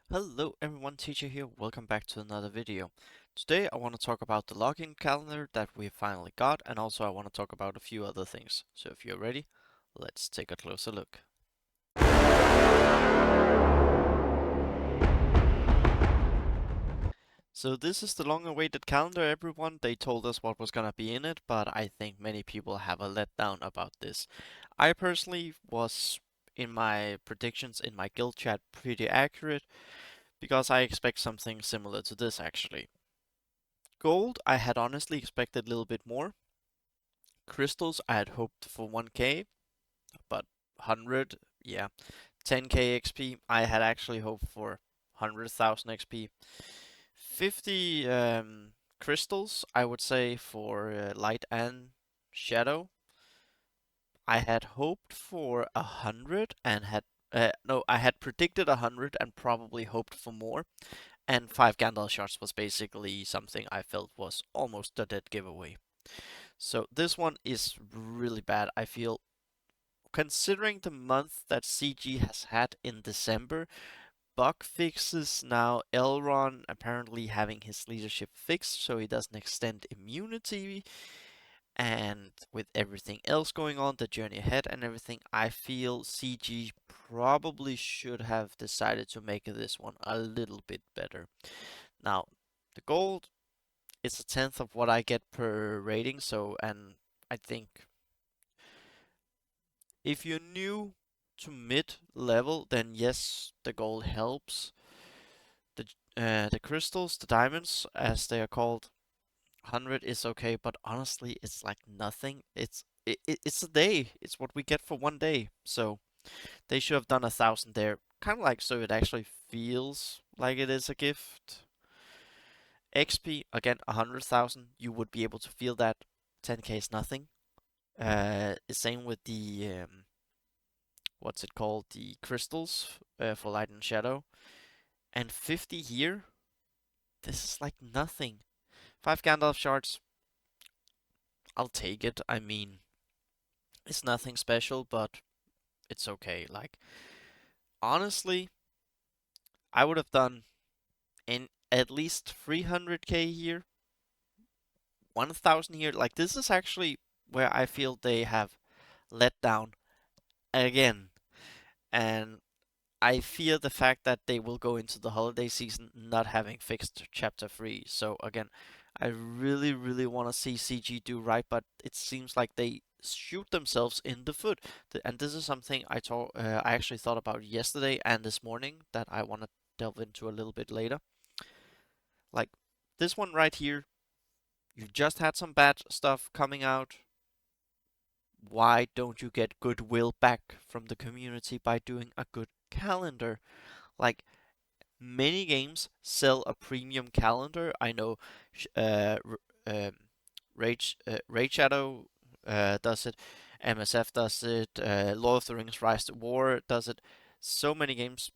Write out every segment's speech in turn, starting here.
Hello everyone, Teacher here. Welcome back to another video. Today I want to talk about the login calendar that we finally got, and also I want to talk about a few other things. So if you're ready, let's take a closer look. So this is the long-awaited calendar, everyone. They told us what was gonna be in it, but I think many people have a letdown about this. I personally was, in my predictions in my guild chat, pretty accurate because I expect something similar to this actually. Gold, I had honestly expected a little bit more. Crystals, I had hoped for 1k, but 100, yeah. 10k XP, I had actually hoped for 100,000 XP. 50 crystals, I would say, for light and shadow. I had hoped for 100 and had no, I had predicted 100 and probably hoped for more. And 5 Gandalf shots was basically something I felt was almost a dead giveaway. So this one is really bad, I feel. Considering the month that CG has had in December, bug fixes, now Elrond apparently having his leadership fixed so he doesn't extend immunity, and with everything else going on, the journey ahead and everything, I feel CG probably should have decided to make this one a little bit better. Now, the gold is a tenth of what I get per rating, so, and I think if you're new to mid level, then yes, the gold helps. The crystals, the diamonds, as they are called, 100 is okay, but honestly, it's like nothing. It's a day. It's what we get for one day. So they should have done 1,000 there, kind of like so it actually feels like it is a gift. XP again, 100,000. You would be able to feel that 10k is nothing. Same with the what's it called? The crystals for light and shadow. And 50 here, this is like nothing. 5 Gandalf shards, I'll take it. I mean, it's nothing special, but it's okay. Like, honestly, I would have done in at least 300k here, 1,000 here. Like, this is actually where I feel they have let down again. And I fear the fact that they will go into the holiday season not having fixed Chapter 3. So again, I really, really want to see CG do right, but it seems like they shoot themselves in the foot. And this is something I actually thought about yesterday and this morning that I want to delve into a little bit later. Like this one right here, you just had some bad stuff coming out. Why don't you get goodwill back from the community by doing a good calendar? Like, many games sell a premium calendar. I know um, Raid Shadow does it, MSF does it, Lord of the Rings Rise to War does it. So many games.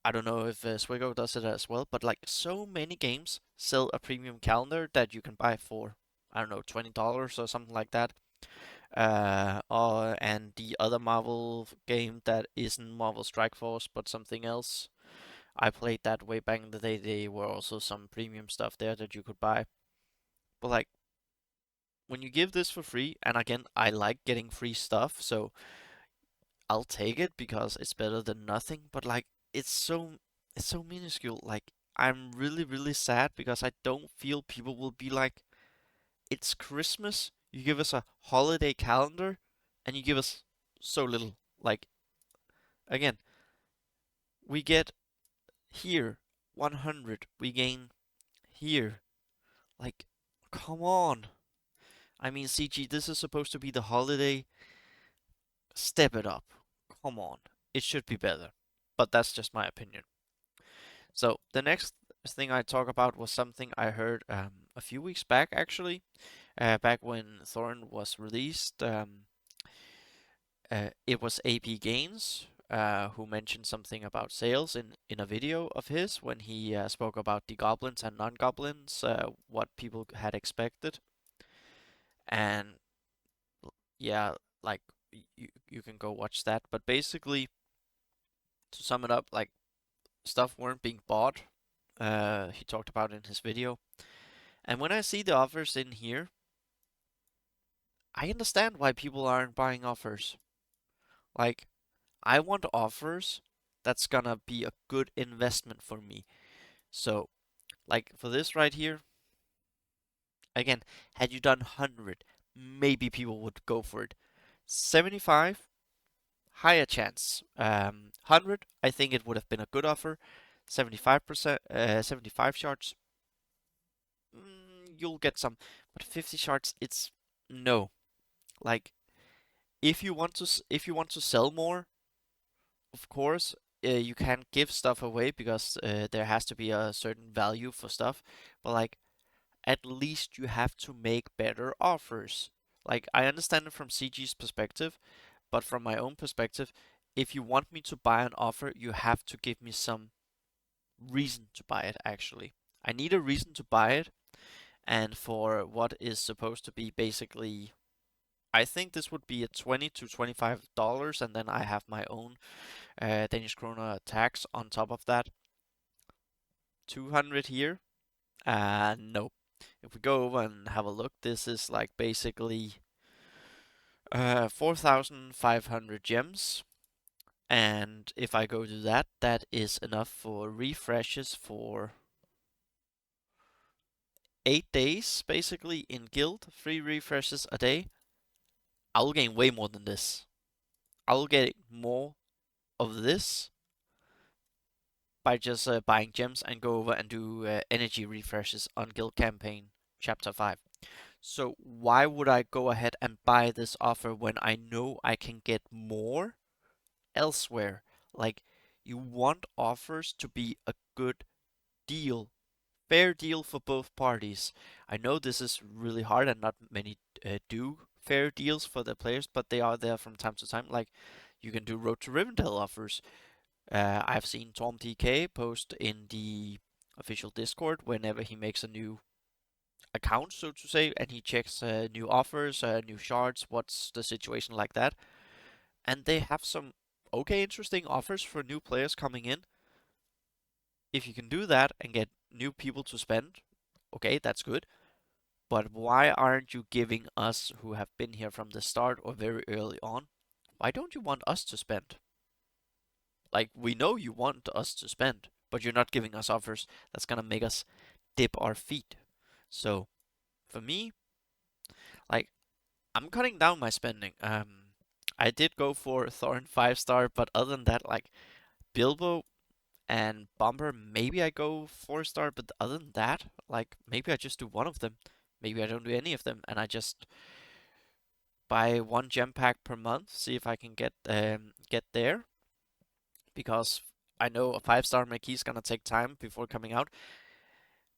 I don't know if Swigo does it as well, but like so many games sell a premium calendar that you can buy for, I don't know, $20 or something like that. And the other Marvel game that isn't Marvel Strike Force but something else, I played that way back in the day. There were also some premium stuff there that you could buy. But like when you give this for free, and again, I like getting free stuff, so I'll take it because it's better than nothing. But like it's so minuscule. Like I'm really really sad because I don't feel people will be like, it's Christmas. You give us a holiday calendar, and you give us so little. Like again, we get here 100. We gain here. Like, come on. I mean, CG, this is supposed to be the holiday. Step it up. Come on. It should be better. But that's just my opinion. So, the next thing I talk about was something I heard a few weeks back, actually. Back when Thorn was released. It was AP Gains who mentioned something about sales in a video of his when he spoke about the goblins and non-goblins, what people had expected. And yeah, like you can go watch that. But basically, to sum it up, like stuff weren't being bought. He talked about in his video. And when I see the offers in here, I understand why people aren't buying offers. Like, I want offers that's gonna be a good investment for me. So, like for this right here, again, had you done 100, maybe people would go for it. 75, higher chance. 100, I think it would have been a good offer. 75%, 75 shards, you'll get some. But 50 shards, it's no. Like, if you want to sell more, of course, you can't give stuff away because there has to be a certain value for stuff. But like, at least you have to make better offers. Like, I understand it from CG's perspective, but from my own perspective, if you want me to buy an offer, you have to give me some reason to buy it, actually. I need a reason to buy it, and for what is supposed to be basically, I think this would be a $20 to $25, and then I have my own Danish krona tax on top of that. 200 here. No. If we go over and have a look, this is like basically 4,500 gems. And if I go to that, that is enough for refreshes for 8 days, basically, in guild. 3 refreshes a day. I will gain way more than this. I will get more of this by just buying gems and go over and do energy refreshes on guild campaign chapter 5. So why would I go ahead and buy this offer when I know I can get more elsewhere? Like, you want offers to be a good deal, fair deal for both parties. I know this is really hard and not many do fair deals for their players, but they are there from time to time. Like, you can do Road to Rivendell offers. I've seen Tom TK post in the official Discord whenever he makes a new account, so to say, and he checks new offers, new shards, what's the situation like that. And they have some okay, interesting offers for new players coming in. If you can do that and get new people to spend, okay, that's good. But why aren't you giving us who have been here from the start or very early on? Why don't you want us to spend? Like, we know you want us to spend, but you're not giving us offers that's gonna make us dip our feet. So, for me, like, I'm cutting down my spending. I did go for Thorin 5-star, but other than that, like, Bilbo and Bomber, maybe I go 4-star, but other than that, like, maybe I just do one of them. Maybe I don't do any of them, and I just buy one gem pack per month, see if I can get there, because I know a 5-star Marquis is gonna take time before coming out,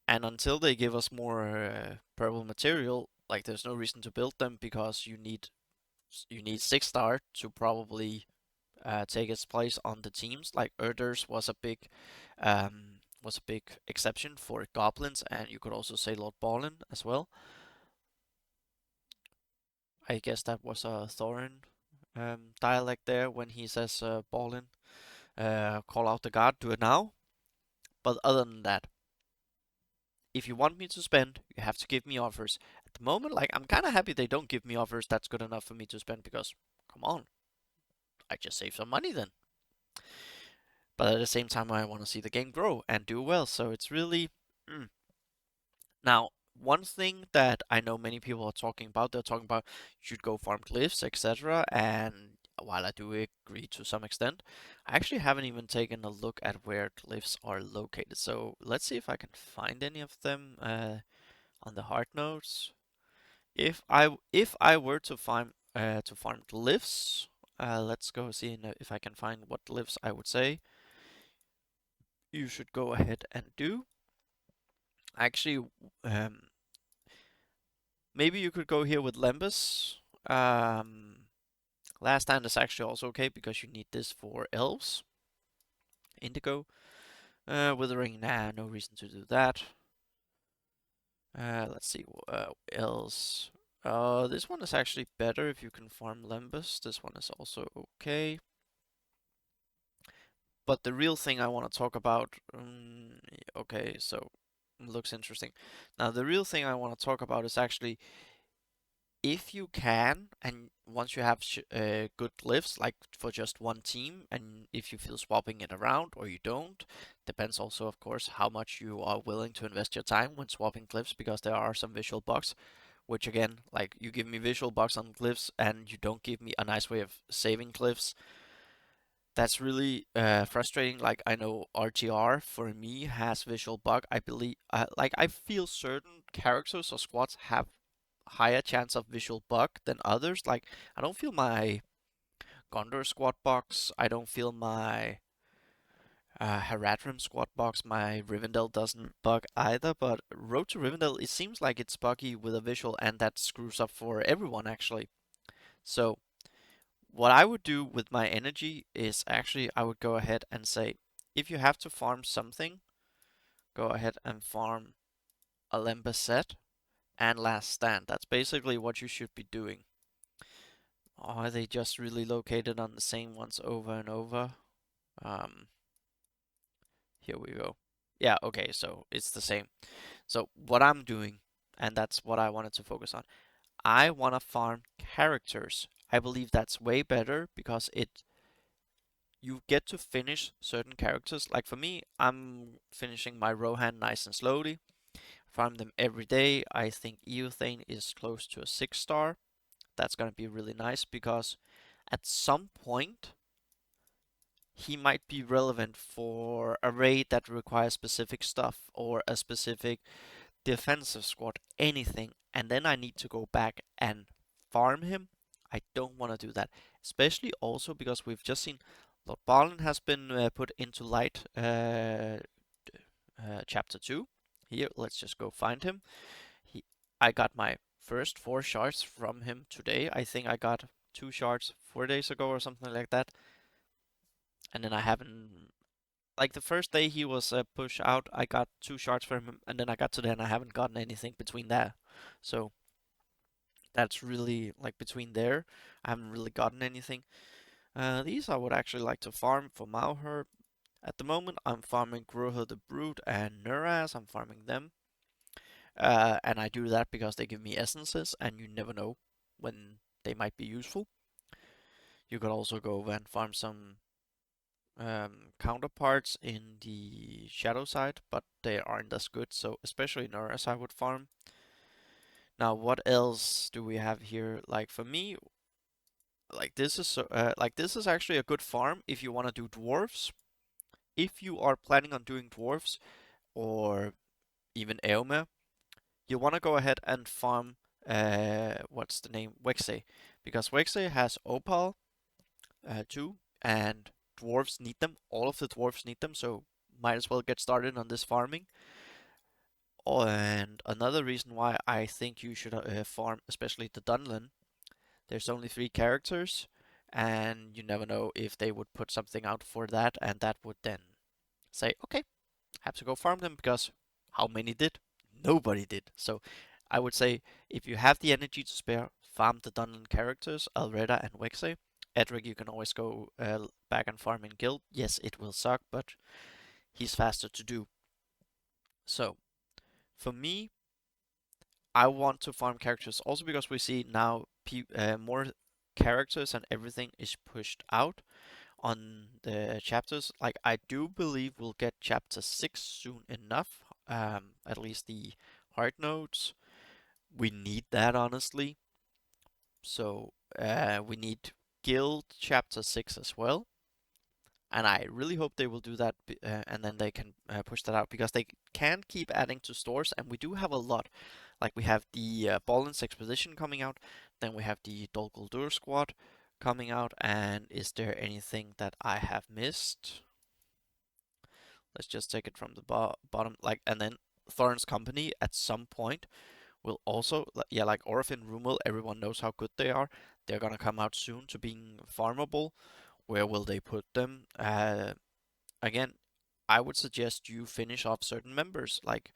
and until they give us more purple material, like there's no reason to build them because you need 6-star to probably take its place on the teams. Like Erders was a big exception for goblins, and you could also say Lord Balin as well. I guess that was a Thorin dialect there when he says Balin. Call out the guard, do it now. But other than that, if you want me to spend, you have to give me offers. At the moment, like, I'm kind of happy they don't give me offers that's good enough for me to spend because, come on, I just save some money then. But at the same time, I want to see the game grow and do well. So it's really. Mm. Now, one thing that I know many people are talking about, they're talking about you should go farm glyphs, etc. And while I do agree to some extent, I actually haven't even taken a look at where glyphs are located. So let's see if I can find any of them on the hard notes. If I were to farm glyphs, let's go see if I can find what glyphs I would say you should go ahead and do. Actually, um, maybe you could go here with Lembas. Last time is actually also okay because you need this for elves. Indigo. Withering, nah, no reason to do that. Let's see, else. This one is actually better if you can farm Lembas. This one is also okay. But the real thing I want to talk about, okay, so looks interesting. Now, the real thing I want to talk about is actually if you can, and once you have good glyphs, like for just one team, and if you feel swapping it around or you don't, depends also, of course, how much you are willing to invest your time when swapping glyphs, because there are some visual bugs, which again, like you give me visual bugs on glyphs and you don't give me a nice way of saving glyphs. That's really frustrating. Like I know RTR for me has visual bug. I believe, like I feel certain characters or squads have higher chance of visual bug than others. Like I don't feel my Gondor squad box. I don't feel my Haradrim squad box. My Rivendell doesn't bug either. But Road to Rivendell, it seems like it's buggy with a visual, and that screws up for everyone actually. So what I would do with my energy is actually I would go ahead and say, if you have to farm something, go ahead and farm Alemba set and Last Stand. That's basically what you should be doing. Are they just really located on the same ones over and over? Um, Here we go. Yeah, okay, so it's the same. So what I'm doing, and that's what I wanted to focus on, I want to farm characters. I believe that's way better because it you get to finish certain characters. Like for me, I'm finishing my Rohan nice and slowly. Farm them every day. I think Eothane is close to a 6 star. That's gonna be really nice because at some point he might be relevant for a raid that requires specific stuff or a specific defensive squad, anything, and then I need to go back and farm him. I don't want to do that, especially also because we've just seen Lord Balin has been put into light chapter 2. Here, let's just go find him. He, I got my first 4 shards from him today. I think I got 2 shards 4 days ago or something like that. And then I haven't, like the first day he was pushed out, I got 2 shards from him, and then I got to there and I haven't gotten anything between there. So that's really like between there, I haven't really gotten anything. These I would actually like to farm for Malher. At the moment, I'm farming Groher the Brute and Nuraz. I'm farming them, and I do that because they give me essences, and you never know when they might be useful. You could also go over and farm some counterparts in the shadow side, but they aren't as good. So especially Nuraz I would farm. Now, what else do we have here? Like for me, like this is actually a good farm if you want to do dwarves. If you are planning on doing dwarves or even Eomer, you want to go ahead and farm what's the name? Wexay, because Wexay has Opal too, and dwarves need them. All of the dwarves need them, so might as well get started on this farming. Oh, and another reason why I think you should farm, especially the Dunlin, there's only 3 characters, and you never know if they would put something out for that, and that would then say, okay, have to go farm them because how many did? Nobody did. So I would say if you have the energy to spare, farm the Dunlin characters, Alreda and Wexe. Edric, you can always go back and farm in guild. Yes, it will suck, but he's faster to do. So for me, I want to farm characters also because we see now more characters and everything is pushed out on the chapters. Like I do believe we'll get chapter 6 soon enough. At least the hard nodes. We need that honestly. So we need guild chapter 6 as well. And I really hope they will do that, and then they can push that out because they can keep adding to stores, and we do have a lot. Like we have the Balance Expedition coming out, then we have the Dol Guldur squad coming out, and is there anything that I have missed? Let's just take it from the bottom, like, and then Thorin's Company at some point will also, yeah, like Orphan Rumel, everyone knows how good they are. They're gonna come out soon to being farmable. Where will they put them? Again, I would suggest you finish off certain members. Like,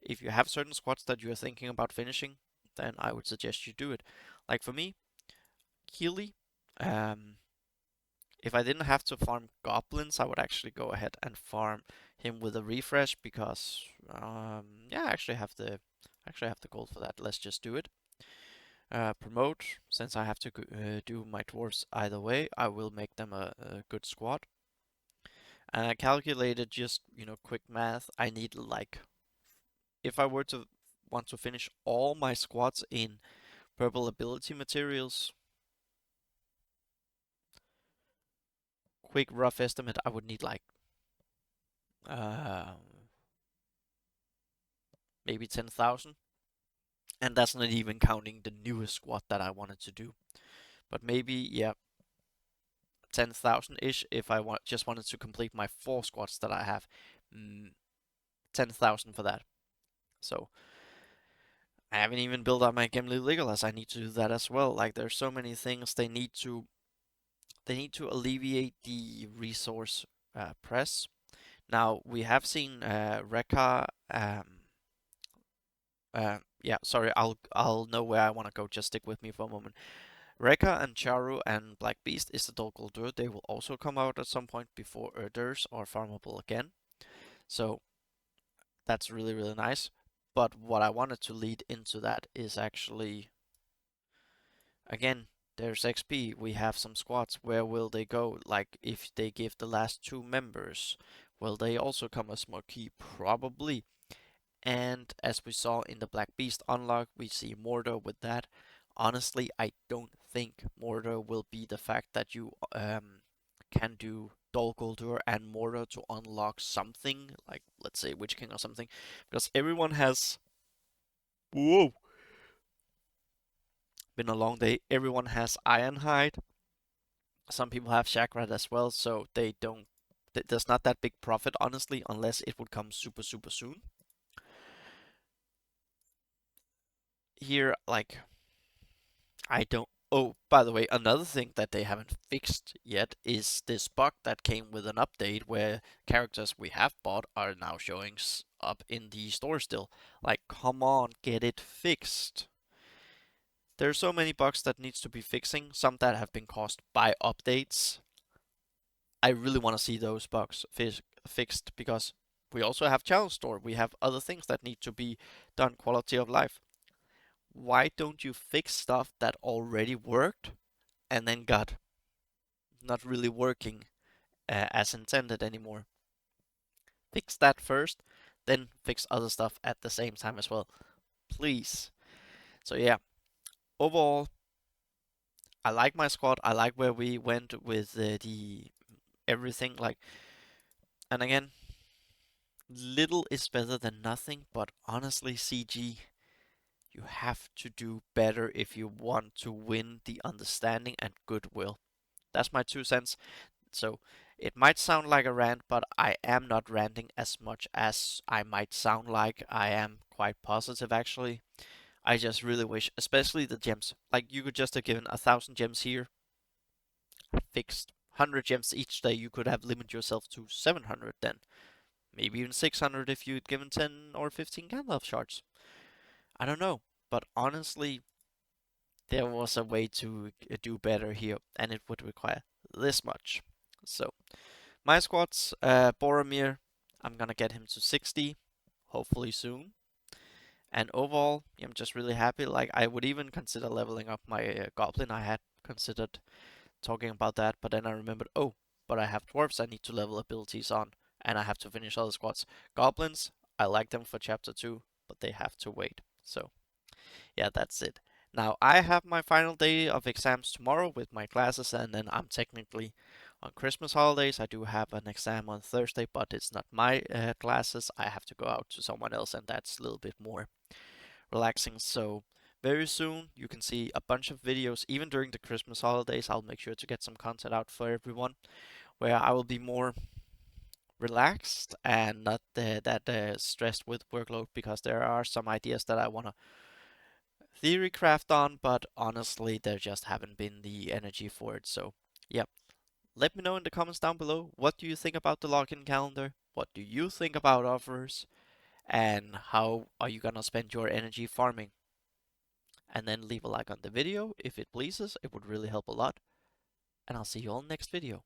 if you have certain squads that you're thinking about finishing, then I would suggest you do it. Like for me, Keely, um, If I didn't have to farm goblins, I would actually go ahead and farm him with a refresh because yeah, I actually have the gold for that. Let's just do it. Promote, since I have to do my dwarves either way, I will make them a good squad. And I calculated just, quick math. I need like, if I were to want to finish all my squads in purple ability materials, quick rough estimate, I would need like uh, maybe 10,000. And that's not even counting the newest squad that I wanted to do. But maybe, yeah, 10,000-ish if I just wanted to complete my 4 squads that I have. 10,000 for that. So I haven't even built up my Gimli Legolas. I need to do that as well. Like there's so many things they need to alleviate the resource press. Now we have seen Rekka. Yeah, sorry, I'll know where I want to go. Just stick with me for a moment. Rekka and Charu and Black Beast is the Dol Guldur. They will also come out at some point before Erders are farmable again. So that's really, really nice. But what I wanted to lead into that is actually, again, there's XP. We have some squads. Where will they go? Like, if they give the last 2 members, will they also come as Marquee? Probably. And as we saw in the Black Beast unlock, we see Mordor with that. Honestly, I don't think Mordor will be the fact that you can do Dol Guldur and Mordor to unlock something, like let's say Witch King or something, because everyone has. Whoa! Been a long day. Everyone has Ironhide. Some people have Chakra as well, so they don't. There's not that big profit, honestly, unless it would come super, super soon. Here, like, I don't. Oh, by the way, another thing that they haven't fixed yet is this bug that came with an update where characters we have bought are now showing up in the store still. Like, come on, get it fixed. There are so many bugs that needs to be fixing, some that have been caused by updates. I really want to see those bugs fixed because we also have challenge store. We have other things that need to be done, quality of life. Why don't you fix stuff that already worked and then got not really working as intended anymore? Fix that first, then fix other stuff at the same time as well, please. So yeah, overall, I like my squad. I like where we went with the everything. Like, and again, little is better than nothing. But honestly, CG, you have to do better if you want to win the understanding and goodwill. That's my 2 cents. So it might sound like a rant, but I am not ranting as much as I might sound like. I am quite positive actually. I just really wish, especially the gems, like you could just have given 1,000 gems here, fixed. 100 gems each day, you could have limited yourself to 700 then. Maybe even 600 if you'd given 10 or 15 Gandalf shards. I don't know, but honestly, there was a way to do better here, and it would require this much. So, my squads, Boromir, I'm gonna get him to 60, hopefully soon. And overall, I'm just really happy. Like, I would even consider leveling up my Goblin. I had considered talking about that, but then I remembered, oh, but I have dwarves I need to level abilities on, and I have to finish other squads. Goblins, I like them for chapter 2, but they have to wait. So, yeah, that's it. Now, I have my final day of exams tomorrow with my classes, and then I'm technically on Christmas holidays. I do have an exam on Thursday, but it's not my classes. I have to go out to someone else, and that's a little bit more relaxing. So, very soon you can see a bunch of videos, even during the Christmas holidays. I'll make sure to get some content out for everyone where I will be more relaxed and not that stressed with workload because there are some ideas that I want to theory craft on, but honestly, there just haven't been the energy for it. So, yeah, let me know in the comments down below. What do you think about the login calendar? What do you think about offers? And how are you gonna spend your energy farming? And then leave a like on the video if it pleases. It would really help a lot. And I'll see you all next video.